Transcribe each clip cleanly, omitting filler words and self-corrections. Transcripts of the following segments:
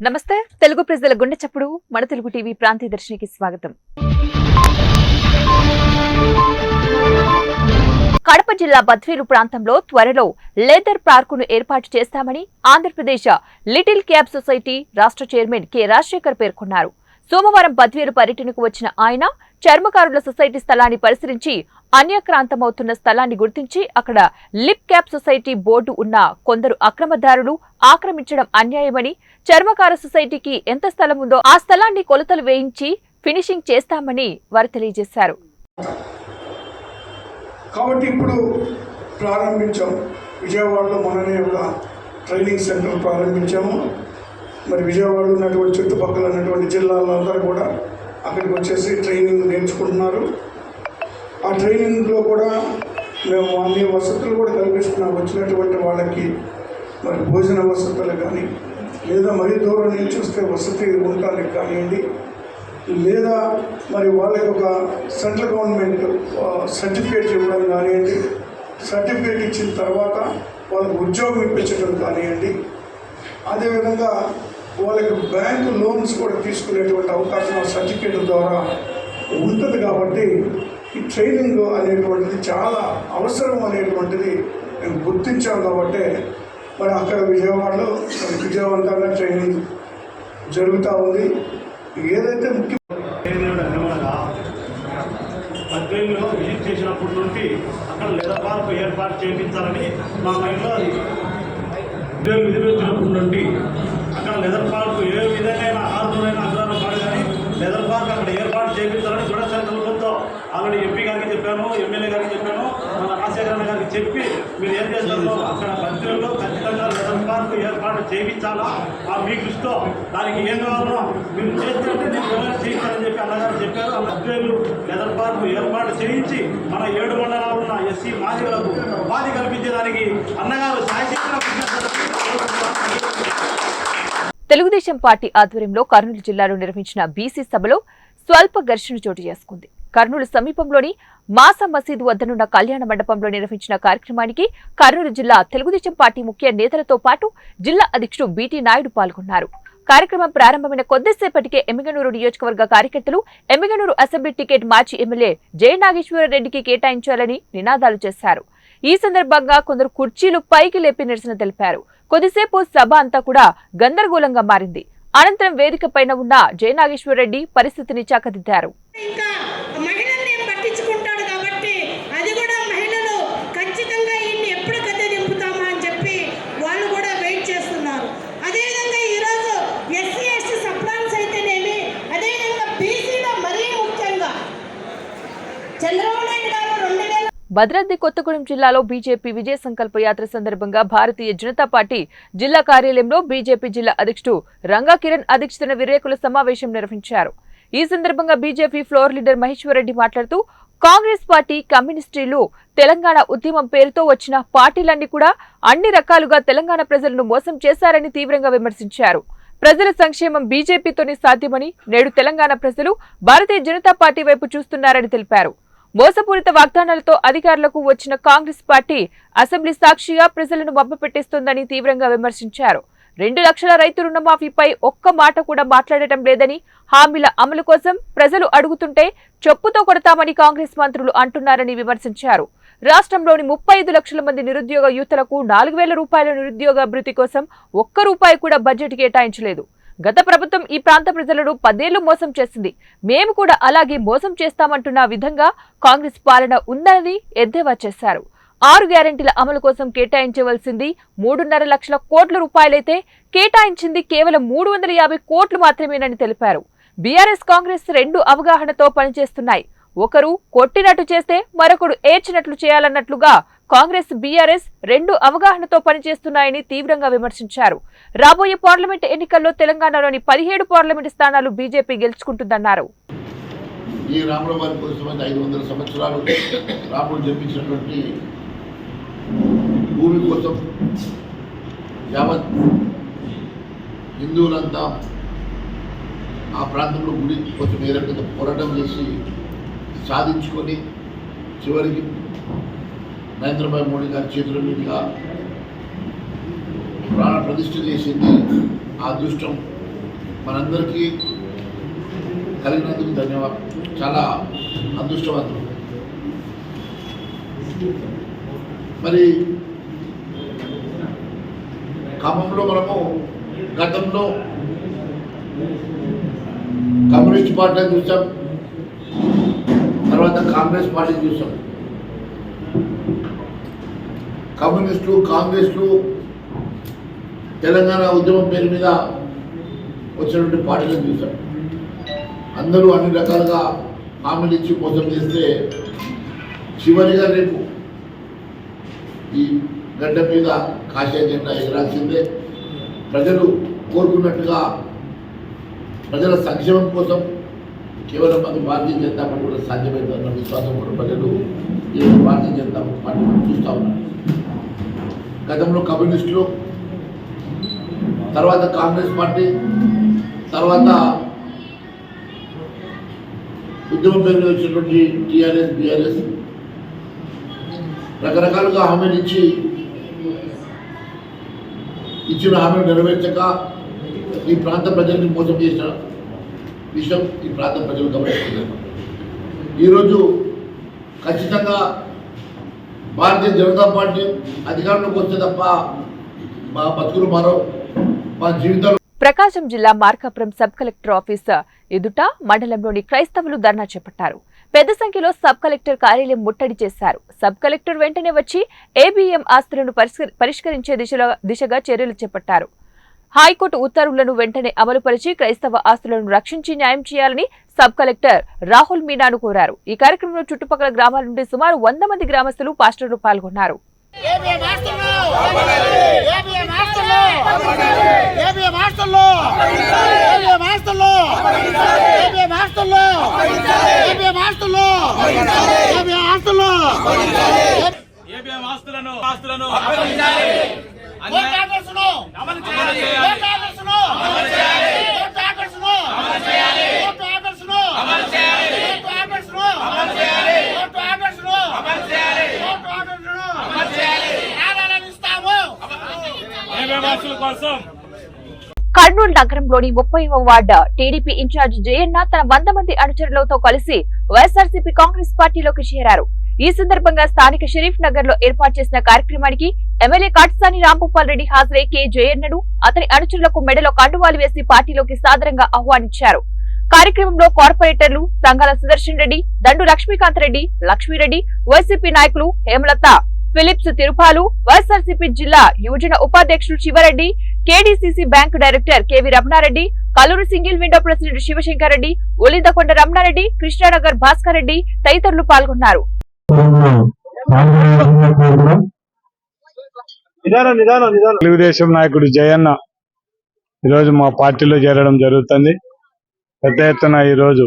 నమస్తే తెలుగు ప్రజల గుండె చప్పుడు మన తెలుగు టీవీ ప్రాంతీయ దర్శినికి స్వాగతం. కడప జిల్లా బద్వేలు ప్రాంతంలో త్వరలో లేదర్ పార్కును ఏర్పాటు చేస్తామని ఆంధ్రప్రదేశ్ లిటిల్ క్యాబ్ సొసైటీ రాష్ట్ర చైర్మన్ కె రాజశేఖర్ పేర్కొన్నారు. సోమవారం బద్వేలు పర్యటనకు వచ్చిన ఆయన చర్మకారుల సొసైటీ స్థలాన్ని పరిశీలించి అన్యక్రాంతమవుతున్న స్థలాన్ని గుర్తించి అక్కడ లిప్ క్యాప్ సొసైటీ బోర్డు ఉన్న కొందరు అక్రమదారులు ఆక్రమించడం అన్యాయమని, చర్మకార సొసైటీకి ఎంత స్థలం ఉందో ఆ స్థలాన్ని కొలతలు వేయించి ఫినిషింగ్ చేస్తామని వారు తెలియజేశారు. కాబట్టి ఇప్పుడు ప్రారంభించాం. విజయవాడలో మొన్ననే ఒక ట్రైనింగ్ సెంటర్ ప్రారంభించాము. మరి విజయవాడలో ఉన్నటువంటి చుట్టుపక్కల ఉన్నటువంటి జిల్లాలో అందరూ కూడా అక్కడికి వచ్చేసి ట్రైనింగ్ నేర్చుకుంటున్నారు. ఆ ట్రైనింగ్లో కూడా మేము అన్ని వసతులు కూడా కల్పిస్తున్నాం. వచ్చినటువంటి వాళ్ళకి మరి భోజన వసతులు కానీ, లేదా మరీ దూరం నుంచి వస్తే వసతి ఉండడానికి కానివ్వండి, లేదా మరి వాళ్ళకి ఒక సెంట్రల్ గవర్నమెంట్ సర్టిఫికేట్ ఇవ్వడం కానివ్వండి, సర్టిఫికేట్ ఇచ్చిన తర్వాత వాళ్ళకి ఉద్యోగం ఇప్పించడం కానివ్వండి, అదేవిధంగా వాళ్ళకి బ్యాంకు లోన్స్ కూడా తీసుకునేటువంటి అవకాశం ఆ సర్టిఫికేట్ ద్వారా ఉంటుంది. కాబట్టి ఈ ట్రైనింగ్ అనేటువంటిది చాలా అవసరం అనేటువంటిది మేము గుర్తించాం. కాబట్టి మరి అక్కడ విజయవాడలో విజయవంతంగా ట్రైనింగ్ జరుగుతూ ఉంది. ఏదైతే ముఖ్య బద్వేలులో విజిట్ చేసినప్పటి నుండి అక్కడ లెదర్ పార్క్ ఏర్పాటు చేయించాలని మా మైండ్లో అది విధులు వచ్చినప్పటి నుండి అక్కడ లెదర్ పార్క్ ఏ విధంగా ఆరుదైనా అగ్రహారం పాడు కానీ లెదర్ పార్క్ అక్కడ ఏర్పాటు చేయించాలని జుడశంకర్లతో ఆల్రెడీ ఎంపీ గారికి చెప్పాను, ఎమ్మెల్యే గారికి చెప్పాను, మన రాజశేఖర గారికి చెప్పి మీరు ఏం చేస్తారో అక్కడ బద్వేలులో ఖచ్చితంగా లెదర్ పార్క్ ఏర్పాటు చేయించాలా, ఆ మీ దృష్టిలో దానికి ఏం కావాలో మీరు చేస్తే నేను చేయించాలని చెప్పి అన్నగారు చెప్పారు. ఆ బద్వేలు లెదర్ పార్క్ ఏర్పాటు చేయించి మన 7 మండలాలు ఉన్న ఎస్సీ మాదిగలకు ఉపాధి కల్పించేదానికి అన్నగారు తెలుగుదేశం పార్టీ ఆధ్వర్యంలో కర్నూలు జిల్లాలో నిర్వహించిన బీసీ సభలో స్వల్ప ఘర్షణ చోటు చేసుకుంది. కర్నూలు సమీపంలోని మాసా మసీదు వద్దనున్న కళ్యాణ మండపంలో నిర్వహించిన కార్యక్రమానికి కర్నూలు జిల్లా తెలుగుదేశం పార్టీ ముఖ్య నేతలతో పాటు జిల్లా అధ్యక్షుడు బీటీ నాయుడు పాల్గొన్నారు. కార్యక్రమం ప్రారంభమైన కొద్దిసేపటికే ఎమ్మిగనూరు నియోజకవర్గ కార్యకర్తలు ఎమ్మిగనూరు అసెంబ్లీ టికెట్ మాజీ ఎమ్మెల్యే జయ నాగేశ్వరరెడ్డికి కేటాయించాలని నినాదాలు చేశారు. ఈ సందర్భంగా కొందరు కుర్చీలు పైకి లేపి నిరసన తెలిపారు. కొద్దిసేపు సభ అంతా కూడా గందరగోళంగా మారింది. అనంతరం వేదిక పైన ఉన్న జయ నాగేశ్వరరెడ్డి పరిస్థితిని చక్కదిద్దారు. భద్రాద్రి కొత్తగూడెం జిల్లాలో బీజేపీ విజయ సంకల్ప యాత్ర సందర్భంగా భారతీయ జనతా పార్టీ జిల్లా కార్యాలయంలో బీజేపీ జిల్లా అధ్యక్షుడు రంగా కిరణ్ అధ్యక్షతన విలేకరుల సమావేశం నిర్వహించారు. ఈ సందర్భంగా బీజేపీ ఫ్లోర్ లీడర్ మహేశ్వరరెడ్డి మాట్లాడుతూ కాంగ్రెస్ పార్టీ, కమ్యూనిస్టులు తెలంగాణ ఉద్యమం పేరుతో వచ్చిన పార్టీలన్నీ కూడా అన్ని రకాలుగా తెలంగాణ ప్రజలను మోసం చేశారని తీవ్రంగా విమర్శించారు. ప్రజల సంక్షేమం బీజేపీతోనే సాధ్యమని, నేడు తెలంగాణ ప్రజలు భారతీయ జనతా పార్టీ వైపు చూస్తున్నారని తెలిపారు. మోసపూరిత వాగ్దానాలతో అధికారులకు వచ్చిన కాంగ్రెస్ పార్టీ అసెంబ్లీ సాక్షిగా ప్రజలను మభ్యపెట్టిస్తోందని తీవ్రంగా విమర్శించారు. 2 లక్షల రైతు రుణమాఫీపై ఒక్క మాట కూడా మాట్లాడటం లేదని, హామీల అమలు కోసం ప్రజలు అడుగుతుంటే చెప్పుతో కొడతామని కాంగ్రెస్ మంత్రులు అంటున్నారని విమర్శించారు. రాష్ట్రంలోని 35 లక్షల మంది నిరుద్యోగ యువతలకు 4,000 రూపాయల నిరుద్యోగ అభివృద్ధి కోసం ఒక్క రూపాయి కూడా బడ్జెట్ కేటాయించలేదు. గత ప్రభుత్వం ఈ ప్రాంత ప్రజలను 10 ఏళ్లు మోసం చేసింది. మేము కూడా అలాగే మోసం చేస్తామంటున్న విధంగా కాంగ్రెస్ పాలన ఉందని ఎద్దేవా చేశారు. 6 గ్యారెంటీల అమలు కోసం కేటాయించవలసింది 3.5 లక్షల కోట్ల రూపాయలైతే కేటాయించింది కేవలం 350 కోట్లు మాత్రమేనని తెలిపారు. బీఆర్ఎస్, కాంగ్రెస్ 2 అవగాహనతో పనిచేస్తున్నాయి. ఒకరు కొట్టినట్టు చేస్తే మరొకడు ఏడ్చినట్లు చేయాలన్నట్లుగా కాంగ్రెస్, బీఆర్ఎస్ 2 అవగాహనతో పనిచేస్తున్నాయని తీవ్రంగా విమర్శించారు. రాబోయే పార్లమెంట్ ఎన్నికల్లో తెలంగాణలోని 17 పార్లమెంట్ స్థానాలు బీజేపీ గెలుచుకుంటుందన్నారు. ఈ రాముల వారి కోసం 500 సంవత్సరాలు రాముడు జపించినటువంటి భూమి కోసం యావత్ హిందువులంతా ఆ ప్రాంతంలో గుడి కోసం ఏ రకంగా పోరాటం చేసి సాధించుకొని చివరికి నరేంద్రభాయ్ మోడీ గారి చేతుల మీదుగా ప్రాణ ప్రతిష్ఠ చేసింది. ఆ అదృష్టం మనందరికీ కలిగినందుకు ధన్యవాదాలు. చాలా అదృష్టవంతులు. మరి ఖమ్మంలో మనము గతంలో కమ్యూనిస్ట్ పార్టీని చూసాం, తర్వాత కాంగ్రెస్ పార్టీని చూసాం. కమ్యూనిస్టులు కాంగ్రెస్లు తెలంగాణ ఉద్యమం పేరు మీద వచ్చినటువంటి పార్టీలను చూసాం. అందరూ అన్ని రకాలుగా హామీలు ఇచ్చి మోసం చేస్తే చివరిగా రేపు ఈ గడ్డ మీద కాషాయ జెండా ఎగరాల్సిందే. ప్రజలు కోరుకున్నట్టుగా ప్రజల సంక్షేమం కోసం కేవలం అది భారతీయ జనతా పార్టీ కూడా సాధ్యమైందన్న విశ్వాసం కూడా ప్రజలు ఈ భారతీయ జనతా పార్టీ చూస్తూ ఉన్నారు. గతంలో కమ్యూనిస్టులు, తర్వాత కాంగ్రెస్ పార్టీ, తర్వాత ఉద్యమం పేరు వచ్చినటువంటి టీఆర్ఎస్, బీఆర్ఎస్ రకరకాలుగా హామీలు ఇచ్చిన హామీలు నెరవేర్చక ఈ ప్రాంత ప్రజల్ని మోసం చేసిన విషయం ఈ ప్రాంత ప్రజలు గమనిస్తున్నారు. ఈరోజు ఖచ్చితంగా భారతీయ జనతా పార్టీ అధికారంలోకి వస్తే తప్ప మా బతుకులు మారో, మా జీవితాలు. ప్రకాశం జిల్లా మార్కాపురం సబ్ కలెక్టర్ ఆఫీస్ ఎదుట మండలంలోని క్రైస్తవులు ధర్నా చేపట్టారు. పెద్ద సంఖ్యలో సబ్ కలెక్టర్ కార్యాలయం ముట్టడి చేశారు. సబ్ కలెక్టర్ వెంటనే వచ్చి ఏబీఎం ఆస్తులను పరిష్కరించే దిశగా చర్యలు చేపట్టారు. హైకోర్టు ఉత్తర్వులను వెంటనే అమలుపరిచి క్రైస్తవ ఆస్తులను రక్షించి న్యాయం చేయాలని సబ్ కలెక్టర్ రాహుల్ మీనాను కోరారు. ఈ కార్యక్రమంలో చుట్టుపక్కల గ్రామాల నుండి సుమారు 100 మంది గ్రామస్తులు, పాస్టర్లు పాల్గొన్నారు. కర్నూలు నగరంలోని 30వ వార్డు టీడీపీ ఇన్ఛార్జ్ జయన్న తన 100 మంది అనుచరులతో కలిసి వైఎస్ఆర్సీపీ కాంగ్రెస్ పార్టీలోకి చేరారు. ఈ సందర్భంగా స్థానిక షరీఫ్ నగర్ లో ఏర్పాటు చేసిన కార్యక్రమానికి ఎమ్మెల్యే కాటసాని రాంభూపాల్ రెడ్డి హాజరై కె జయన్నను అతని అనుచరులకు మెడలో కండువాలు వేసి పార్టీలోకి సాదరంగా ఆహ్వానించారు. కార్యక్రమంలో కార్పొరేటర్లు సంఘాల సుదర్శన్ రెడ్డి, దండు లక్ష్మీకాంత్ రెడ్డి, లక్ష్మీరెడ్డి, వైసీపీ నాయకులు హేమలత, ఫిలిప్స్ తిరుపాలు, వైఎస్ఆర్సీపీ జిల్లా యువజన ఉపాధ్యక్షులు Siva Reddy, KDCC bank director K V Ramana Reddy, Kalluru single window president Siva Shankar Reddy, Olidakonda Ramana Reddy, Krishna Nagar Bhaskar Reddy తదితరులు పాల్గొన్నారు. తెలుగుదేశం నాయకుడు జయన్న ఈరోజు మా పార్టీలో చేరడం జరుగుతుంది. పెద్ద ఎత్తున ఈరోజు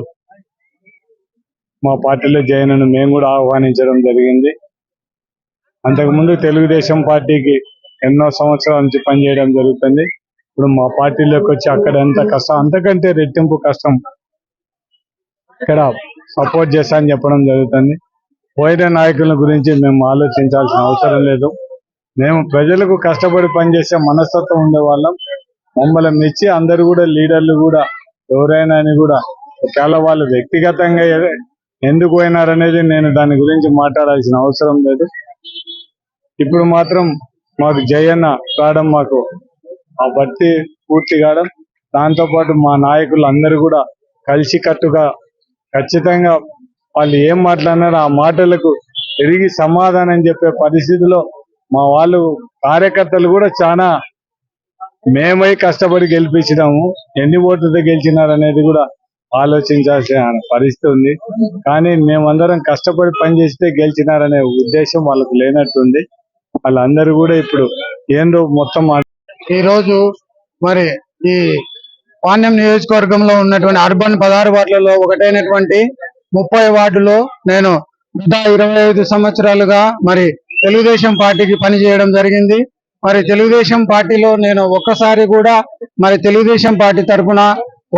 మా పార్టీలో జయన్నను మేము కూడా ఆహ్వానించడం జరిగింది. అంతకుముందు తెలుగుదేశం పార్టీకి ఎన్నో సంవత్సరాల నుంచి పనిచేయడం జరుగుతుంది. ఇప్పుడు మా పార్టీలోకి వచ్చి అక్కడ ఎంత కష్టం, అంతకంటే రెట్టింపు కష్టం ఇక్కడ సపోర్ట్ చేస్తా అని చెప్పడం జరుగుతుంది. పోయిన నాయకుల గురించి మేము ఆలోచించాల్సిన అవసరం లేదు. మేము ప్రజలకు కష్టపడి పనిచేసే మనస్తత్వం ఉండే వాళ్ళం. మమ్మల్ని మెచ్చి అందరు కూడా లీడర్లు కూడా ఎవరైనా అని కూడా ఒకవేళ వాళ్ళు వ్యక్తిగతంగా ఎందుకు పోయినారనేది నేను దాని గురించి మాట్లాడాల్సిన అవసరం లేదు. ఇప్పుడు మాత్రం మాకు జయన్న రావడం, మాకు ఆ భర్తీ పూర్తి కావడం, దాంతోపాటు మా నాయకులు అందరూ కూడా కలిసికట్టుగా ఖచ్చితంగా వాళ్ళు ఏం మాట్లాడినారో ఆ మాటలకు తిరిగి సమాధానం చెప్పే పరిస్థితిలో మా వాళ్ళు కార్యకర్తలు కూడా చాలా మేమై కష్టపడి గెలిపించినాము. ఎన్ని ఓట్లతో గెలిచినారనేది కూడా ఆలోచించాల్సిన పరిస్థితి ఉంది. కానీ మేమందరం కష్టపడి పనిచేస్తే గెలిచినారనే ఉద్దేశం వాళ్ళకు లేనట్టుంది. వాళ్ళందరూ కూడా ఇప్పుడు ఏందో మొత్తం ఈరోజు మరి ఈ పాణ్యం నియోజకవర్గంలో ఉన్నటువంటి అర్బన్ 16 వార్డులలో ఒకటైనటువంటి 30 వార్డులో నేను గత 25 సంవత్సరాలుగా మరి తెలుగుదేశం పార్టీకి పనిచేయడం జరిగింది. మరి తెలుగుదేశం పార్టీలో నేను ఒక్కసారి కూడా మరి తెలుగుదేశం పార్టీ తరఫున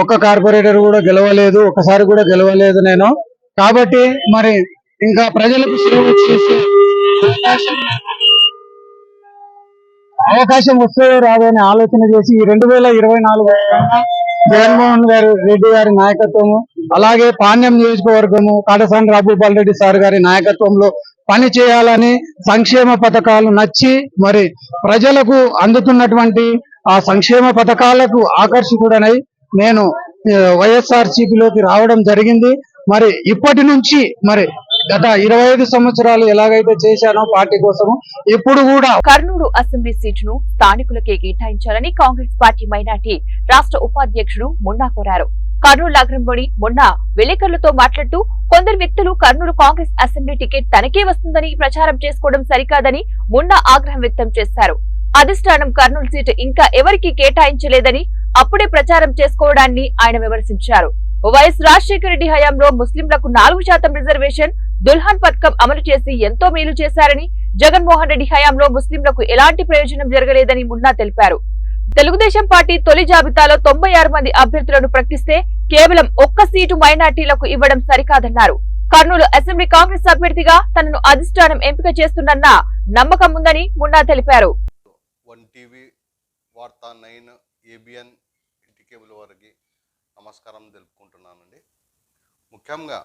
ఒక్క కార్పొరేటర్ కూడా గెలవలేదు, ఒకసారి కూడా గెలవలేదు నేను. కాబట్టి మరి ఇంకా ప్రజలకు సేవ చేసే అవకాశం వస్తే రాదని ఆలోచన చేసి 2024 జగన్మోహన్ రెడ్డి గారి నాయకత్వము, అలాగే పాణ్యం నియోజకవర్గము కాటసాని రాఘుపాల్ రెడ్డి సార్ గారి నాయకత్వంలో పని చేయాలని, సంక్షేమ పథకాలు నచ్చి మరి ప్రజలకు అందుతున్నటువంటి ఆ సంక్షేమ పథకాలకు ఆకర్షితుడనై నేను వైఎస్ఆర్సీపీలోకి రావడం జరిగింది. మరి ఇప్పటి నుంచి మరి గత 25 సంవత్సరాలు ఎలాగైతే చేశానో పార్టీ కోసము ఇప్పుడు కూడా కర్నూలు అసెంబ్లీ సీటును స్థానికులకే కేటాయించాలని కాంగ్రెస్ పార్టీ మైనార్టీ రాష్ట్ర ఉపాధ్యక్షుడు మున్నా కోరారు. కర్నూలు నగరంలోని మొన్న విలేకరులతో మాట్లాడుతూ కొందరు వ్యక్తులు కర్నూలు కాంగ్రెస్ అసెంబ్లీ టికెట్ తనకే వస్తుందని ప్రచారం చేసుకోవడం సరికాదని మున్నా ఆగ్రహం వ్యక్తం చేశారు. అధిష్టానం కర్నూలు సీటు ఇంకా ఎవరికీ కేటాయించలేదని అప్పుడే ప్రచారం చేసుకోవడాన్ని ఆయన విమర్శించారు. వైఎస్ రాజశేఖర రెడ్డి హయాంలో ముస్లింలకు 4% రిజర్వేషన్, దుల్హన్ పథకం అమలు చేసి ఎంతో మేలు చేశారని, జగన్మోహన్ రెడ్డి హయాంలో ముస్లింలకు ఎలాంటి ప్రయోజనం జరగలేదని మున్నా తెలిపారు. తెలుగుదేశం పార్టీ తొలి జాబితాలో 96 మంది అభ్యర్థులను ప్రకటిస్తే కేవలం ఒక్క సీటు మైనార్టీలకు ఇవ్వడం సరికాదన్నారు. కర్నూలు అసెంబ్లీ కాంగ్రెస్ అభ్యర్థిగా తనను అధిష్టానం ఎంపిక చేస్తుందన్న నమ్మకం ఉందని మున్నా తెలిపారు. వార్తా 9 ABN కేబుల్ వారికి నమస్కారం తెలుపుకుంటున్నానండి. ముఖ్యంగా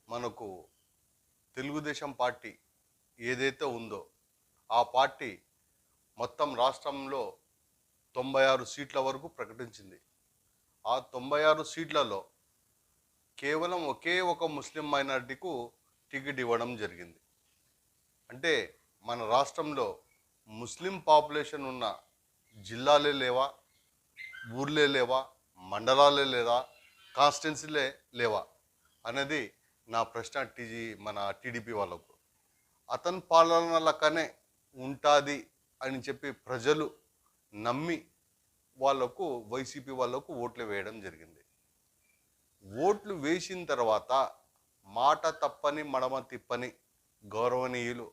మనకు తెలుగుదేశం పార్టీ ఏదైతే ఉందో ఆ పార్టీ మొత్తం రాష్ట్రంలో 96 సీట్ల వరకు ప్రకటించింది. ఆ 96 సీట్లలో కేవలం ఒకే ఒక ముస్లిం మైనారిటీకు టికెట్ ఇవ్వడం జరిగింది. అంటే మన రాష్ట్రంలో ముస్లిం పాపులేషన్ ఉన్న జిల్లాలే లేవా, ఊర్లే లేవా, మండలాలే లేదా, కాన్స్టిట్యున్సీలే లేవా అనేది నా ప్రశ్న మన టీడీపీ వాళ్ళకు. అతని పాలన లెక్కనే ఉంటుంది అని చెప్పి ప్రజలు నమ్మి వాళ్లకు వైసీపీ వాళ్లకు ఓట్లు వేయడం జరిగింది. ఓట్లు వేసిన తర్వాత మాట తప్పని మడమ తిప్పని గౌరవనీయులు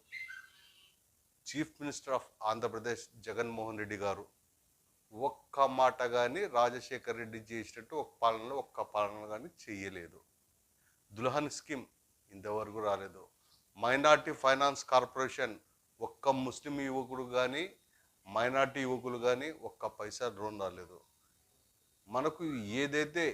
chief minister of Andhra Pradesh Jaganmohan Reddy గారు ఒక్క మాట కానీ రాజశేఖర రెడ్డి చేసినట్టు ఒక్క పాలన కానీ చేయలేదు. దుల్హన్ స్కీమ్ ఇంతవరకు రాలేదు. మైనార్టీ ఫైనాన్స్ కార్పొరేషన్ ఒక్క ముస్లిం యువకుడు కానీ మైనార్టీ యువకులు కానీ ఒక్క పైసా రుణం రాలేదు. మనకు ఏదైతే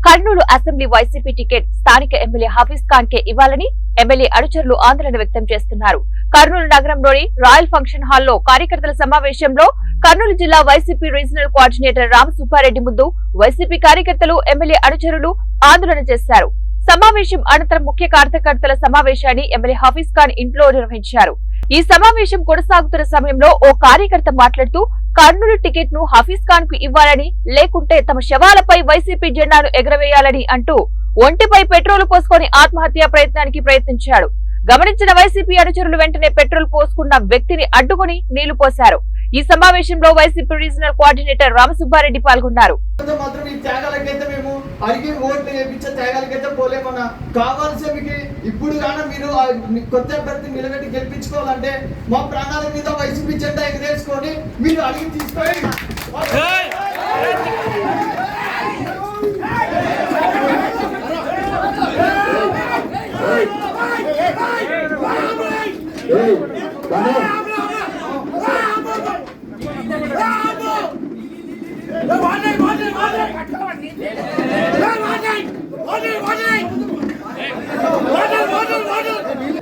కర్నూలు అసెంబ్లీ వైసీపీ టికెట్ స్థానిక ఎమ్మెల్యే హఫీజ్ ఖాన్ కే ఇవ్వాలని ఎమ్మెల్యే అనుచరులు ఆందోళన వ్యక్తం చేస్తున్నారు. కర్నూలు నగరంలోని రాయల్ ఫంక్షన్ హాల్లో కార్యకర్తల సమావేశంలో కర్నూలు జిల్లా వైసీపీ రీజనల్ కోఆర్డినేటర్ రామసుబ్బారెడ్డి ముందు వైసీపీ కార్యకర్తలు, ఎమ్మెల్యే అనుచరులు ఆందోళన చేశారు. సమావేశం అనంతరం ముఖ్య కార్యకర్తల సమావేశాన్ని ఎమ్మెల్యే హఫీజ్ ఖాన్ ఇంట్లో నిర్వహించారు. ఈ సమావేశం కొనసాగుతున్న సమయంలో ఓ కార్యకర్త మాట్లాడుతూ కర్నూలు టికెట్ ను హఫీజ్ ఖాన్ కు ఇవ్వాలని, లేకుంటే తమ శవాలపై వైసీపీ జెండాను ఎగరవేయాలని అంటూ ఒంటిపై పెట్రోల్ పోసుకొని ఆత్మహత్యా ప్రయత్నానికి ప్రయత్నించాడు. గమనించిన వైసీపీ అనుచరులు వెంటనే పెట్రోల్ పోసుకున్న వ్యక్తిని అడ్డుకుని నీళ్లు పోశారు. ఈ సమావేశంలో వైసీపీ రీజనల్ కోఆర్డినేటర్ రామసుబ్బారెడ్డి పాల్గొన్నారు. ఇప్పుడు కానీ మీరు కొత్త అభ్యర్థి నిలబెట్టి గెలిపించుకోవాలంటే మా ప్రాణాల మీద వైసీపీ జెండా ఎగరేసుకొని మీరు అడిగి తీసుకోండి.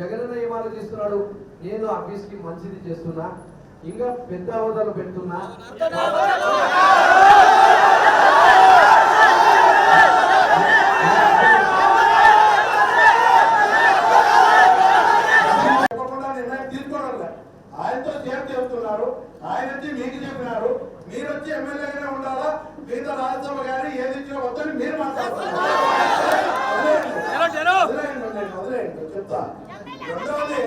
జగన్ ఏమాలు చేస్తున్నాడు, నేను ఆఫీస్ కి మంచిది చేస్తున్నా, ఇంకా పెద్ద హోదాలు పెడుతున్నా. ఆయనతో చేరు చెప్తున్నారు, ఆయన వచ్చి మీకు చెప్పినారు, మీరు వచ్చి ఎమ్మెల్యేగానే ఉండాలా, మిగతా రాజ్యసభ గారి ఏది ఇచ్చినా వద్దని మీరు మాట్లాడుతున్నారు. చెప్తా. రెండవది,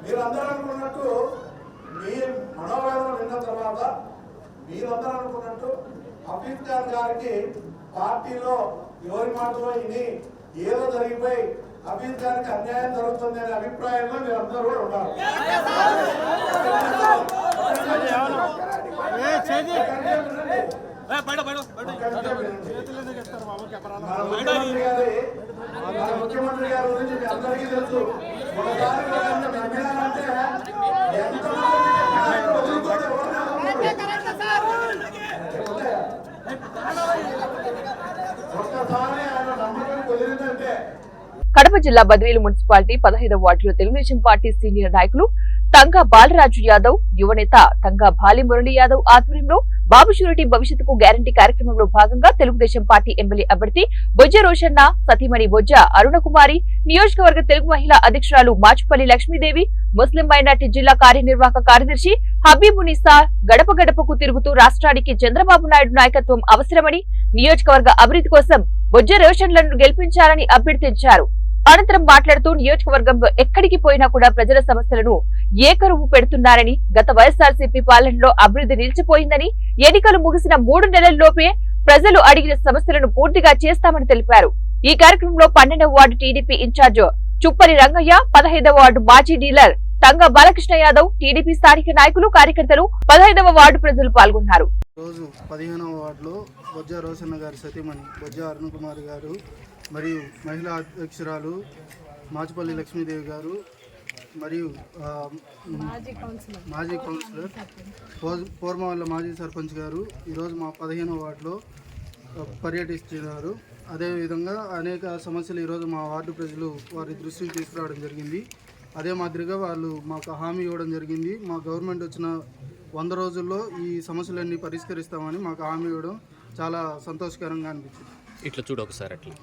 మీరందరూ అనుకున్నట్టు మీ మనోవేదన విన్న తర్వాత మీరందరూ అనుకున్నట్టు హఫీజ్ ఖాన్ గారికి పార్టీలో ఎవరి మాటలో ఇని ఏదో జరిగిపోయి హఫీజ్ ఖాన్కి అన్యాయం జరుగుతుంది అనే అభిప్రాయంలో మీరందరూ కూడా ఉన్నారు. ముఖ్యమంత్రి గారి గురించి మీ అందరికీ తెలుసు. ఒకసారి నమ్మినారంటే ఎంత కడప జిల్లా బద్వేలు మున్సిపాలిటీ 15వ వార్డులో తెలుగుదేశం పార్టీ సీనియర్ నాయకులు తంగా బాలరాజు యాదవ్, యువనేత తంగా భాలి మురళీ యాదవ్ ఆధ్వర్యంలో బాబు షూరిటీ భవిష్యత్తుకు గ్యారంటీ కార్యక్రమంలో భాగంగా తెలుగుదేశం పార్టీ ఎమ్మెల్యే అభ్యర్థి బొజ్జ రోషన్న, సతీమణి బొజ్జ అరుణకుమారి, నియోజకవర్గ తెలుగు మహిళా అధ్యక్షురాలు మాచుపల్లి లక్ష్మీదేవి, ముస్లిం మైనార్టీ జిల్లా కార్యనిర్వాహక కార్యదర్శి హబీబునిసా గడప గడపకు తిరుగుతూ రాష్ట్రానికి చంద్రబాబు నాయుడు నాయకత్వం అవసరమని, నియోజకవర్గ అభివృద్ధి కోసం బొజ్జ రోషన్లను గెలిపించాలని అభ్యర్థించారు. అనంతరం మాట్లాడుతూ నియోజకవర్గంలో ఎక్కడికి పోయినా కూడా ప్రజల సమస్యలను ఏకరువు పెడుతున్నారని, గత వైఎస్ఆర్సీపీ పాలనలో అభివృద్ధి నిలిచిపోయిందని, ఎన్నికలు ముగిసిన 3 నెలల్లోపే ప్రజలు అడిగిన సమస్యలను పూర్తిగా చేస్తామని తెలిపారు. ఈ కార్యక్రమంలో 12వ వార్డు టీడీపీ ఇన్ఛార్జ్ చుప్పరి రంగయ్య, 15వ వార్డు మాజీ డీలర్ తంగ బాలకృష్ణ యాదవ్, టీడీపీ స్థానిక నాయకులు, కార్యకర్తలు, 15వ వార్డు ప్రజలు పాల్గొన్నారు. రోజు 15వ వార్డులో బొజ్జ రోషన్న గారి సతీమణి బొజ్జ అరుణకుమారి గారు మరియు మహిళా అధ్యక్షురాలు మాచుపల్లి లక్ష్మీదేవి గారు మరియు మాజీ కౌన్సిలర్ పోర్మవల్ల మాజీ సర్పంచ్ గారు ఈరోజు మా 15వ వార్డులో పర్యటిస్తున్నారు. అదేవిధంగా అనేక సమస్యలు ఈరోజు మా వార్డు ప్రజలు వారి దృష్టికి తీసుకురావడం జరిగింది. అదే మాదిరిగా వాళ్ళు మాకు హామీ ఇవ్వడం జరిగింది. మా గవర్నమెంట్ వచ్చిన 100 రోజుల్లో ఈ సమస్యలన్నీ పరిష్కరిస్తామని మాకు హామీ ఇవ్వడం చాలా సంతోషకరంగా అనిపించింది. ఇట్లా చూడు ఒకసారి అట్లా.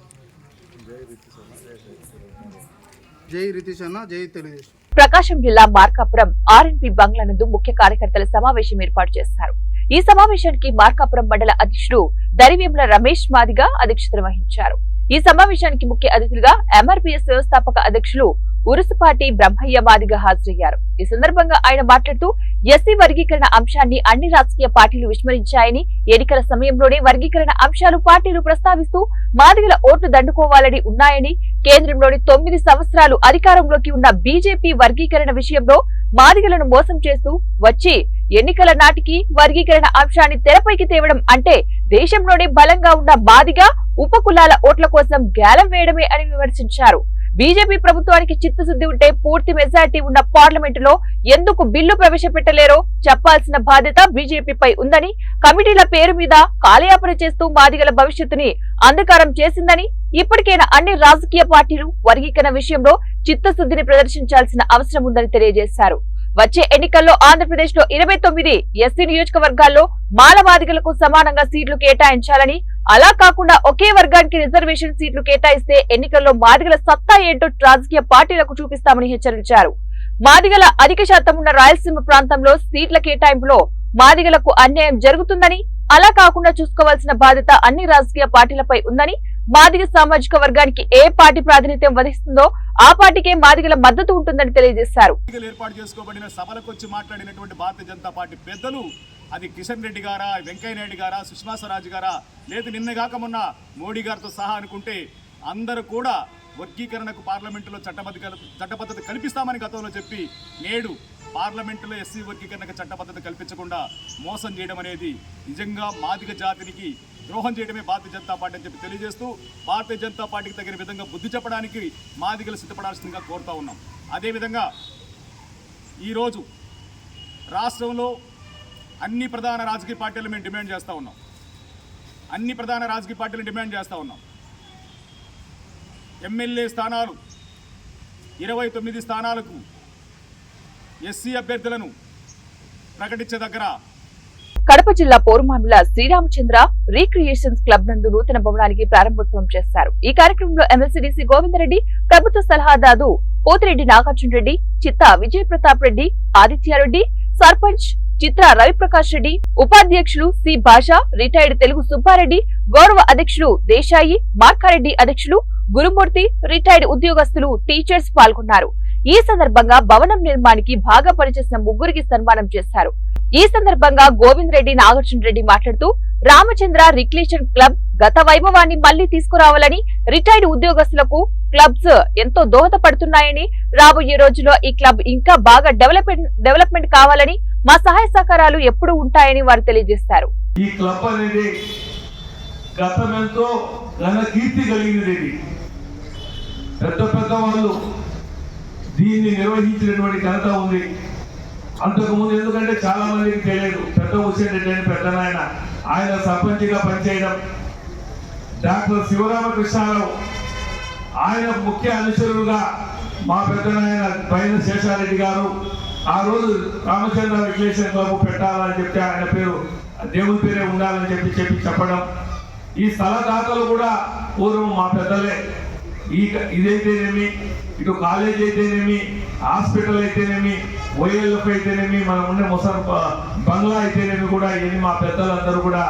జై రితీష్ అన్న, జై తెలుగుదేశం. ప్రకాశం జిల్లా మార్కాపురం ఆర్ఎన్పి బంగ్లా నందు ముఖ్య కార్యకర్తల సమావేశం ఏర్పాటు చేశారు. ఈ సమావేశానికి మార్కాపురం మండల అధ్యక్షుడు దరివేముల రమేష్ మాదిగా అధ్యక్షత వహించారు. ఈ సమావేశానికి ముఖ్య అతిథులుగా ఎంఆర్పీఎస్ వ్యవస్థాపక అధ్యక్షులు ఉరుసుపాటి బ్రహ్మయ్య మాదిగా హాజరయ్యారు. ఈ సందర్భంగా ఆయన మాట్లాడుతూ ఎస్సీ వర్గీకరణ అంశాన్ని అన్ని రాజకీయ పార్టీలు విస్మరించాయని, ఎన్నికల సమయంలోనే వర్గీకరణ అంశాలు పార్టీలు ప్రస్తావిస్తూ మాదిగల ఓట్లు దండుకోవాలని ఉన్నాయని, కేంద్రంలోని 9 సంవత్సరాలు అధికారంలోకి ఉన్న బీజేపీ వర్గీకరణ విషయంలో మాదిగలను మోసం చేస్తూ వచ్చి ఎన్నికల నాటికి వర్గీకరణ అంశాన్ని తెరపైకి తేవడం అంటే దేశంలోనే బలంగా ఉన్న మాదిగా ఉపకులాల ఓట్ల కోసం గ్యాలం వేయడమే అని విమర్శించారు. బీజేపీ ప్రభుత్వానికి చిత్తశుద్ధి ఉంటే పూర్తి మెజారిటీ ఉన్న పార్లమెంటులో ఎందుకు బిల్లు ప్రవేశపెట్టలేరో చెప్పాల్సిన బాధ్యత బీజేపీపై ఉందని, కమిటీల పేరు మీద కాలయాపన చేస్తూ మాదిగల భవిష్యత్తుని అంధకారం చేసిందని, ఇప్పటికైనా అన్ని రాజకీయ పార్టీలు వర్గీకరణ విషయంలో చిత్తశుద్ధిని ప్రదర్శించాల్సిన అవసరం ఉందని తెలియజేశారు. వచ్చే ఎన్నికల్లో ఆంధ్రప్రదేశ్ లో 29 ఎస్సీ నియోజకవర్గాల్లో మాల మాదిగలకు సమానంగా సీట్లు కేటాయించాలని, అలా కాకుండా ఒకే వర్గానికి రిజర్వేషన్ సీట్లు కేటాయిస్తే ఎన్నికల్లో మాదిగల సత్తా ఏంటో రాజకీయ పార్టీలకు చూపిస్తామని హెచ్చరించారు. మాదిగల అధిక శాతం ఉన్న రాయలసీమ ప్రాంతంలో సీట్ల కేటాయింపులో మాదిగలకు అన్యాయం జరుగుతుందని, అలా కాకుండా చూసుకోవాల్సిన బాధ్యత అన్ని రాజకీయ పార్టీలపై ఉందని, మాదిగ సామాజిక వర్గానికి ఏ పార్టీ ప్రాతినిధ్యం వహిస్తుందో ఆ పార్టీకే మాదిగల మద్దతు ఉంటుందని తెలియజేశారు. ఏర్పాటు చేసుకోబడిన సభలకు వచ్చి మాట్లాడినటువంటి భారతీయ జనతా పార్టీ పెద్దలు, అది కిషన్ రెడ్డి గారా, వెంకయ్య నాయుడు గారా, సుష్మా స్వరాజ్ గారా, లేదు నిన్నగాక మొన్న మోడీ గారితో సహా అనుకుంటే అందరూ కూడా వర్గీకరణకు పార్లమెంటులో చట్టబద్ధత కల్పిస్తామని గతంలో చెప్పి నేడు పార్లమెంటులో ఎస్సీ వర్గీకరణకు చట్టబద్ధత కల్పించకుండా మోసం చేయడం అనేది నిజంగా మాదిగ జాతినికి ద్రోహం చేయడమే భారతీయ జనతా పార్టీ అని చెప్పి తెలియజేస్తూ, భారతీయ జనతా పార్టీకి తగిన విధంగా బుద్ధి చెప్పడానికి మాదిగలు సిద్ధపడాల్సిందిగా కోరుతా ఉన్నాం. అదేవిధంగా ఈరోజు రాష్ట్రంలో అన్ని ప్రధాన రాజకీయ పార్టీలు మేము డిమాండ్ చేస్తూ ఉన్నాం. అన్ని ప్రధాన రాజకీయ పార్టీలు డిమాండ్ చేస్తూ ఉన్నాం. ఎమ్మెల్యే స్థానాలు 29 స్థానాలకు ఎస్సీ అభ్యర్థులను ప్రకటించే దగ్గర కడప జిల్లా పోరుమామిల శ్రీరామచంద్ర రీక్రియేషన్స్ క్లబ్ నందు నూతన భవనానికి ప్రారంభోత్సవం చేశారు. ఈ కార్యక్రమంలో ఎమ్మెల్సీడీసీ గోవిందరెడ్డి, ప్రభుత్వ సలహాదారు పోతిరెడ్డి నాగార్జున రెడ్డి, చిత్తా విజయ్ ప్రతాప్ రెడ్డి, ఆదిత్యారెడ్డి, సర్పంచ్ చిత్రా రవిప్రకాష్ రెడ్డి, ఉపాధ్యక్షులు సి భాష, రిటైర్డ్ తెలుగు సుబ్బారెడ్డి, గౌరవ అధ్యక్షులు దేశాయి, మార్కారెడ్డి, అధ్యక్షులు గురుమూర్తి, రిటైర్డ్ ఉద్యోగస్తులు, టీచర్స్ పాల్గొన్నారు. ఈ సందర్భంగా భవనం నిర్మాణానికి బాగా పనిచేసిన 3కి సన్మానం చేశారు. ఈ సందర్భంగా గోవింద్ రెడ్డి, నాగార్జున రెడ్డి మాట్లాడుతూ రామచంద్ర రిక్రియేషన్ క్లబ్ గత వైభవాన్ని మళ్లీ తీసుకురావాలని, రిటైర్డ్ ఉద్యోగస్తులకు క్లబ్స్ ఎంతో దోహదపడుతున్నాయని, రాబోయే రోజుల్లో ఈ క్లబ్ ఇంకా బాగా డెవలప్మెంట్ కావాలని మా సహాయ సహకారాలు ఎప్పుడూ ఉంటాయని వారు తెలియజేశారు. ఈ క్లబ్ అనేది గతమెంతో ఘన కీర్తి కలిగినది. పెద్ద పెద్ద వాళ్ళు దీన్ని నిర్వహించినటువంటి ఘనత ఉంది. అంతకుముందు ఎందుకంటే చాలా మందికి తెలియదు, పెద్ద హుసేన్ రెడ్డి అని పెద్ద ఆయన సర్పంచ్గా పనిచేయడం, డాక్టర్ శివరామకృష్ణారావు ఆయన ముఖ్య అనుచరులుగా మా పెద్దనాయన పైన శేషారెడ్డి గారు ఆ రోజు రామచంద్ర విశ్లేషణ బాబు పెట్టాలని చెప్పి ఆయన పేరు దేవుని పేరే ఉండాలని చెప్పడం, ఈ స్థల దాతలు కూడా పూర్వం మా పెద్దలే. ఇదైతేనేమి, ఇటు కాలేజ్ అయితేనేమి, హాస్పిటల్ అయితేనేమి, ఓఎల్ఎఫ్ అయితేనేమి, మనం ఉండే ముసర్ బంగ్లా అయితేనేమి కూడా ఇది మా పెద్దలందరూ కూడా.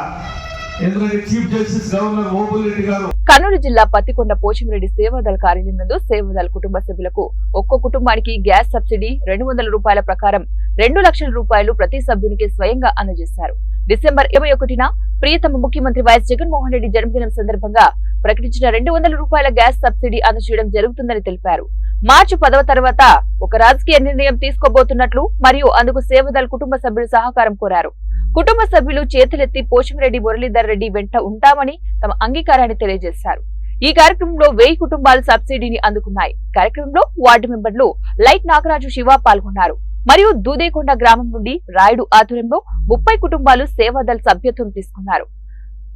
ఎందుకంటే చీఫ్ జస్టిస్ గవర్నర్ ఓబుల్ గారు కర్నూలు జిల్లా పత్తికొండ పోచంరెడ్డి సేవాదళ కార్యాలయం నందు సేవాదళ కుటుంబ సభ్యులకు ఒక్కో కుటుంబానికి గ్యాస్ సబ్సిడీ 200 రూపాయల ప్రకారం 2 లక్షల రూపాయలు ప్రతి సభ్యునికి స్వయంగా అందజేశారు. డిసెంబర్ 21న ప్రియతమ ముఖ్యమంత్రి వైఎస్ జగన్మోహన్ రెడ్డి జన్మదినం సందర్భంగా ప్రకటించిన 200 రూపాయల గ్యాస్ సబ్సిడీ అందజేయడం జరుగుతుందని తెలిపారు. మార్చి 10వ తర్వాత ఒక రాజకీయ నిర్ణయం తీసుకోబోతున్నట్లు మరియు అందుకు సేవాదళ కుటుంబ సభ్యులు సహకారం కోరారు. కుటుంబ సభ్యులు చేతులెత్తి పోచంరెడ్డి మురళీధర్ రెడ్డి వెంట ఉంటామని తమ అంగీకారాన్ని తెలియజేశారు. ఈ కార్యక్రమంలో 1000 కుటుంబాలు సబ్సిడీని అందుకున్నాయి. కార్యక్రమంలో వార్డు మెంబర్లు లైట్ నాగరాజు శివ పాల్గొన్నారు. మరియు దూదేకొండ గ్రామం నుండి రాయుడు ఆధ్వర్యంలో 30 కుటుంబాలు సేవాదళ సభ్యత్వం తీసుకున్నారు.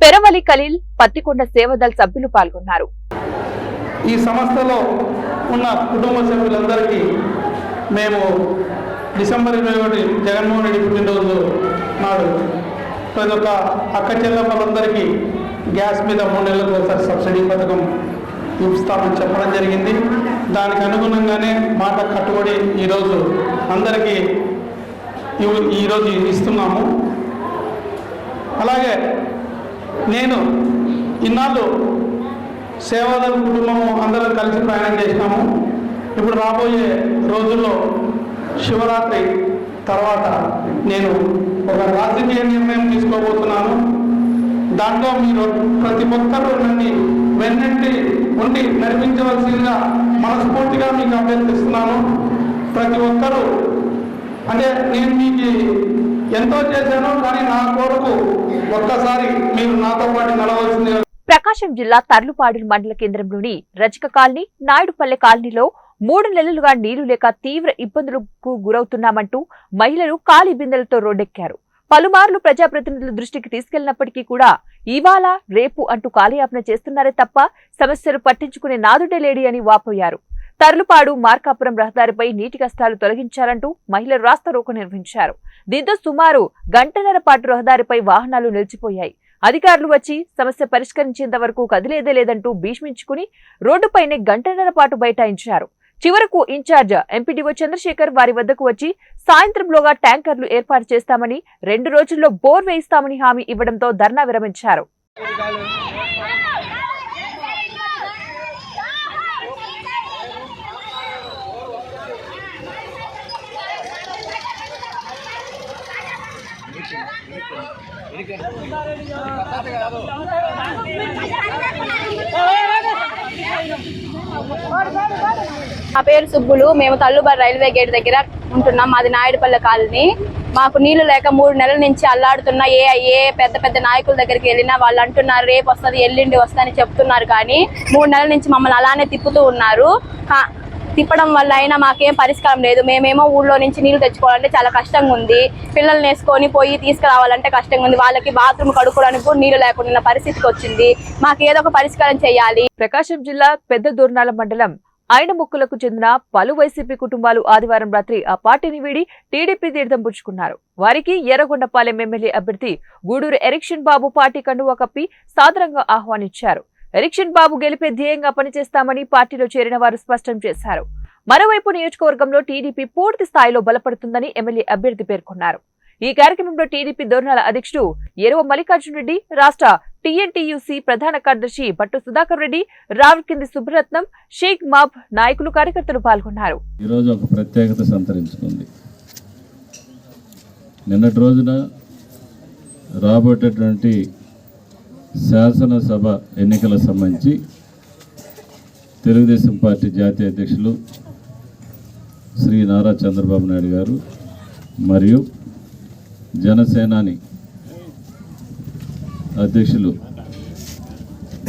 పెరవలి ఖలీల్, పత్తికొండ సేవాదళ సభ్యులు పాల్గొన్నారు. ఈ సంస్థలో ఉన్న కుటుంబ సభ్యులందరికీ మేము డిసెంబర్ 21 జగన్మోహన్ రెడ్డి పుట్టినరోజు నాడు ప్రతి ఒక్క అక్క చెల్లెమ్మలందరికీ గ్యాస్ మీద 3 నెలలకు ఒకసారి సబ్సిడీ పథకం ఇస్తామని చెప్పడం జరిగింది. దానికి అనుగుణంగానే మాట కట్టుబడి ఈరోజు అందరికీ ఈరోజు ఇస్తున్నాము. అలాగే నేను ఇన్నాళ్ళు సేవాదళ కుటుంబము అందరం కలిసి ప్రయాణం చేసినాము. ఇప్పుడు రాబోయే రోజుల్లో శివరాత్రి తర్వాత నేను ఒక రాజకీయ నిర్ణయం తీసుకోబోతున్నాను. దాంట్లో మీరు ప్రతి ఒక్కరూ నన్ను వెన్నెట్టి ఉండి నడిపించవలసిందిగా మనస్ఫూర్తిగా మీకు అభ్యర్థిస్తున్నాను. ప్రతి ఒక్కరూ అంటే నేను మీకు ఎంతో చేశాను, కానీ నా కొరకు ఒక్కసారి మీరు నాతో పాటు నడవలసిందిగా. ప్రకాశం జిల్లా తర్లుపాడు మండల కేంద్రంలోని రజక కాలనీ, నాయుడుపల్లె కాలనీలో 3 నెలలుగా నీళ్లు లేక తీవ్ర ఇబ్బందులకు గురవుతున్నామంటూ మహిళలు ఖాళీ బిందెలతో రోడ్డెక్కారు. పలుమార్లు ప్రజాప్రతినిధుల దృష్టికి తీసుకెళ్లినప్పటికీ కూడా ఇవాళ రేపు అంటూ కాలయాపన చేస్తున్నారే తప్ప సమస్యలు పట్టించుకునే నాదుడే లేడి అని వాపోయారు. తర్లుపాడు మార్కాపురం రహదారిపై నీటి కష్టాలు తొలగించాలంటూ మహిళలు రాస్తారోకో నిర్వహించారు. దీంతో సుమారు గంటన్నర పాటు రహదారిపై వాహనాలు నిలిచిపోయాయి. అధికారులు వచ్చి సమస్య పరిష్కరించేంత వరకు కదిలేదే లేదంటూ భీష్మించుకుని రోడ్డుపైనే గంటన్నర పాటు బైఠాయించారు. చివరకు ఇన్ఛార్జ్ ఎంపీడీఓ చంద్రశేఖర్ వారి వద్దకు వచ్చి సాయంత్రంలోగా ట్యాంకర్లు ఏర్పాటు చేస్తామని, 2 రోజుల్లో బోర్ వేయిస్తామని హామీ ఇవ్వడంతో ధర్నా విరమించారు. నా పేరు సుబ్బులు. మేము తల్లుబారు రైల్వే గేట్ దగ్గర ఉంటున్నాం. మాది నాయుడుపల్లె కాలనీ. మాకు నీళ్లు లేక 3 నెలల నుంచి అల్లాడుతున్నా. ఏ పెద్ద పెద్ద నాయకుల దగ్గరికి వెళ్ళినా వాళ్ళు అంటున్నారు రేపు వస్తుంది, ఎల్లుండి వస్తుందని చెప్తున్నారు. కానీ 3 నెలల నుంచి మమ్మల్ని అలానే తిప్పుతూ ఉన్నారు. తిప్పడం వల్ల అయినా మాకేం పరిష్కారం లేదు. మేమేమో ఊళ్ళో నుంచి నీళ్లు తెచ్చుకోవాలంటే చాలా కష్టంగా ఉంది. పిల్లల్ని వేసుకొని పోయి తీసుకురావాలంటే కష్టంగా ఉంది. వాళ్ళకి బాత్రూమ్ కడుక్కోవడానికి కూడా నీళ్లు లేకుండా పరిస్థితికి వచ్చింది. మాకు ఏదో ఒక పరిష్కారం చేయాలి. ప్రకాశం జిల్లా పెద్ద దూర్నాల మండలం ఆయనముక్కులకు చెందిన పలు వైసీపీ కుటుంబాలు ఆదివారం రాత్రి ఆ పార్టీని వీడి టీడీపీ తీర్థం పుచ్చుకున్నారు. వారికి ఎర్రగొండపాలెం ఎమ్మెల్యే అభ్యర్థి గూడూరు ఎరిక్షన్ బాబు పార్టీ కండువా కప్పి సాదరంగా ఆహ్వానించారు. ఎరిక్షన్ బాబు గెలిపే ధ్యేయంగా పనిచేస్తామని పార్టీలో చేరిన వారు స్పష్టం చేశారు. మరోవైపు నియోజకవర్గంలో టీడీపీ పూర్తి స్థాయిలో బలపడుతుందని ఎమ్మెల్యే అభ్యర్థి పేర్కొన్నారు. ఈ కార్యక్రమంలో టీడీపీ దోర్నాల అధ్యక్షుడు ఎరువ మల్లికార్జున రెడ్డి, రాష్ట్ర టీఎన్టీయూసీ ప్రధాన కార్యదర్శి భట్టు సుధాకర్ రెడ్డి, రావికింది సుబ్రత్నం, షేక్ మాబ్ నాయకులు, కార్యకర్తలు పాల్గొన్నారు. ఈరోజు ఒక ప్రత్యేకత సంతరించుకుంది. నిన్నటి రోజున రాబోయేటటువంటి శాసనసభ ఎన్నికల సంబంధించి తెలుగుదేశం పార్టీ జాతీయ అధ్యక్షులు శ్రీ నారా చంద్రబాబు నాయుడు గారు మరియు జనసేనాని అధ్యక్షులు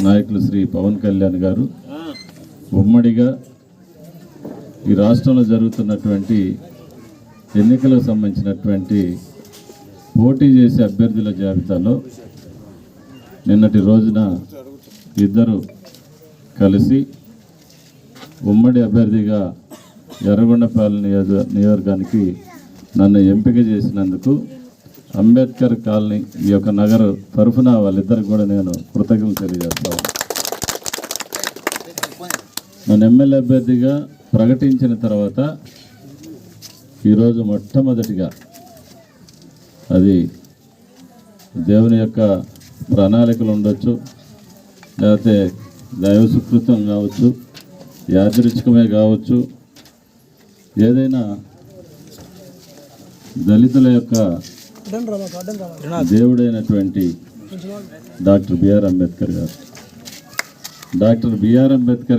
నాయకులు శ్రీ పవన్ కళ్యాణ్ గారు ఉమ్మడిగా ఈ రాష్ట్రంలో జరుగుతున్నటువంటి ఎన్నికలకు సంబంధించినటువంటి పోటీ చేసే అభ్యర్థుల జాబితాలో నిన్నటి రోజున ఇద్దరు కలిసి ఉమ్మడి అభ్యర్థిగా ఎర్రగొండపాలెం నియోజకవర్గానికి నన్ను ఎంపిక చేసినందుకు అంబేద్కర్ కాలనీ ఈ యొక్క నగర తరఫున వాళ్ళిద్దరికి కూడా నేను కృతజ్ఞతలు తెలియజేస్తాను. నన్ను ఎమ్మెల్యే అభ్యర్థిగా ప్రకటించిన తర్వాత ఈరోజు మొట్టమొదటిగా అది దేవుని యొక్క ప్రణాళికలు ఉండొచ్చు, లేకపోతే దైవ సుకృతం కావచ్చు, యాదృచ్ఛికమే కావచ్చు, ఏదైనా దళితుల యొక్క దేవుడైనటువంటి డాక్టర్ బిఆర్ అంబేద్కర్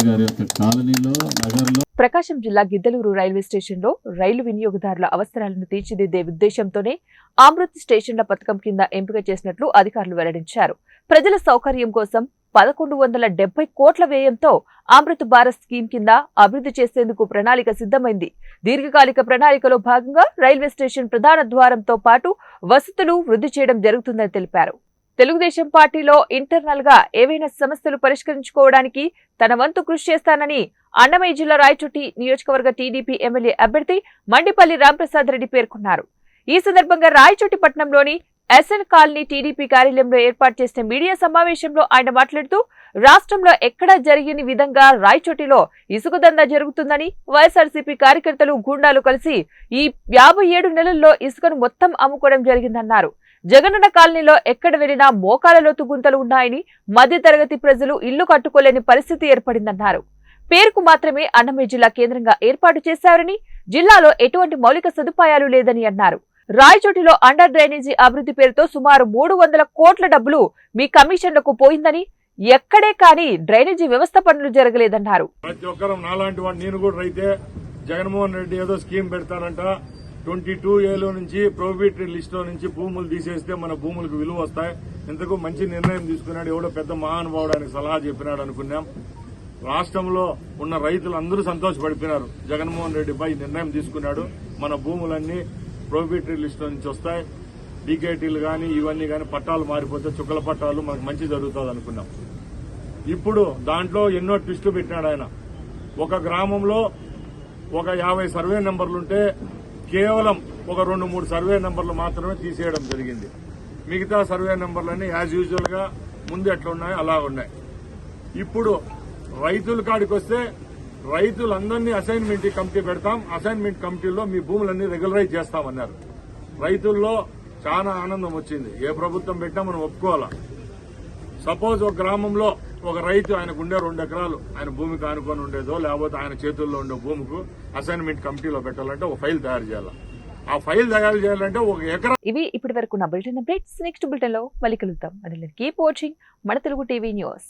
గారు యొక్క కాలనీలో నగరంలో ప్రకాశం జిల్లా గిద్దలూరు రైల్వే స్టేషన్లో రైలు వినియోగదారుల అవసరాలను తీర్చిదిద్దే ఉద్దేశంతోనే అమృత్ స్టేషన్ల పథకం కింద ఎంపిక చేసినట్లు అధికారులు వెల్లడించారు. ప్రజల సౌకర్యం కోసం 1170 కోట్ల వ్యయంతో అమృత్ భారత్ స్కీమ్ కింద అభివృద్ధి చేసేందుకు ప్రణాళిక సిద్ధమైంది. దీర్ఘకాలిక ప్రణాళికలో భాగంగా రైల్వే స్టేషన్ ప్రధాన ద్వారంతో పాటు వసతులు వృద్ధి చేయడం జరుగుతుందని తెలిపారు. తెలుగుదేశం పార్టీలో ఇంటర్నల్ గా ఏవైనా సమస్యలు పరిష్కరించుకోవడానికి తన వంతు కృషి చేస్తానని అన్నమయ్య జిల్లా రాయచోటి నియోజకవర్గ టీడీపీ ఎమ్మెల్యే అభ్యర్థి మండిపల్లి రాంప్రసాద్ రెడ్డి పేర్కొన్నారు. ఈ సందర్భంగా రాయచోటి పట్టణంలోని ఎస్ఎన్ కాలనీ టీడీపీ కార్యాలయంలో ఏర్పాటు చేసిన మీడియా సమావేశంలో ఆయన మాట్లాడుతూ రాష్ట్రంలో ఎక్కడా జరిగిన విధంగా రాయచోటిలో ఇసుక దందా జరుగుతుందని, వైఎస్ఆర్సీపీ కార్యకర్తలు గూండాలు కలిసి ఈ 57 నెలల్లో ఇసుకను మొత్తం అమ్ముకోవడం జరిగిందన్నారు. జగనన్న కాలనీలో ఎక్కడ వెళ్లినా మోకాల లోతు గుంతలు ఉన్నాయని, మధ్యతరగతి ప్రజలు ఇల్లు కట్టుకోలేని పరిస్థితి ఏర్పడిందన్నారు. పేరుకు మాత్రమే అన్నమయ్య జిల్లా కేంద్రంగా ఏర్పాటు చేశారని, జిల్లాలో ఎటువంటి మౌలిక సదుపాయాలు లేదని అన్నారు. రాయచోటిలో అండర్ డ్రైనేజీ అభివృద్ధి పేరుతో సుమారు 300 కోట్ల డబ్బులు మీ కమిషన్లకు పోయిందని, ఎక్కడే కానీ డ్రైనేజీ వ్యవస్థ పనులు జరగలేదన్నారు. ప్రతి ఒక్కరు నాలాంటి వాడు, నేను కూడా రైతే, జగన్మోహన్ రెడ్డి ఏదో స్కీమ్ పెడతానంట, 22A నుంచి ప్రోబిటరీ లిస్ట్ లో నుంచి భూములు తీసేస్తే మన భూములకు విలువ వస్తాయి. ఇంతకు మంచి నిర్ణయం తీసుకున్నాడు, ఎవడో పెద్ద మహానుభావుడానికి సలహా చెప్పినాడు అనుకున్నాం. రాష్ట్రంలో ఉన్న రైతులు అందరూ సంతోషపడిపోయినారు. జగన్మోహన్ రెడ్డిపై నిర్ణయం తీసుకున్నాడు. మన భూములన్నీ ప్రోబిటరీ లిస్ట్ నుంచి వస్తాయి. డీకేటీలు కానీ ఇవన్నీ కానీ పట్టాలు మారిపోతే చుక్కల పట్టాలు మనకు మంచి జరుగుతుంది అనుకున్నాం. ఇప్పుడు దాంట్లో ఎన్నో ట్విస్టులు పెట్టినాడు ఆయన. ఒక గ్రామంలో ఒక 50 సర్వే నెంబర్లుంటే కేవలం ఒక 2-3 సర్వే నెంబర్లు మాత్రమే తీసేయడం జరిగింది. మిగతా సర్వే నెంబర్లన్నీ యాజ్ యూజువల్ గా ముందు ఎట్లా ఉన్నాయో అలా ఉన్నాయి. ఇప్పుడు రైతుల కాడికి వస్తే రైతులందరినీ అసైన్మెంట్ కమిటీ పెడతాం, అసైన్మెంట్ కమిటీలో మీ భూములన్నీ రెగ్యులరైజ్ చేస్తామన్నారు. రైతుల్లో చాలా ఆనందం వచ్చింది. ఏ ప్రభుత్వం పెట్టినా మనం ఒప్పుకోవాలా. సపోజ్ ఒక గ్రామంలో ఒక రైతు ఆయనకు ఉండే 2 ఎకరాలు ఆయన భూమికి ఆనుకొని ఉండేదో, లేకపోతే ఆయన చేతుల్లో ఉండే భూమికి అసైన్మెంట్ కమిటీలో పెట్టాలంటే ఒక ఫైల్ తయారు చేయాలి. ఆ ఫైల్ తయారు చేయాలంటే 1 ఎకరా. ఇవి ఇప్పటి వరకు నా బులెటిన్ అప్డేట్స్. నెక్స్ట్ బులెటిన్ లో మళ్ళీ కలుద్దాం. కీప్ వాచింగ్ మన తెలుగు టీవీ న్యూస్.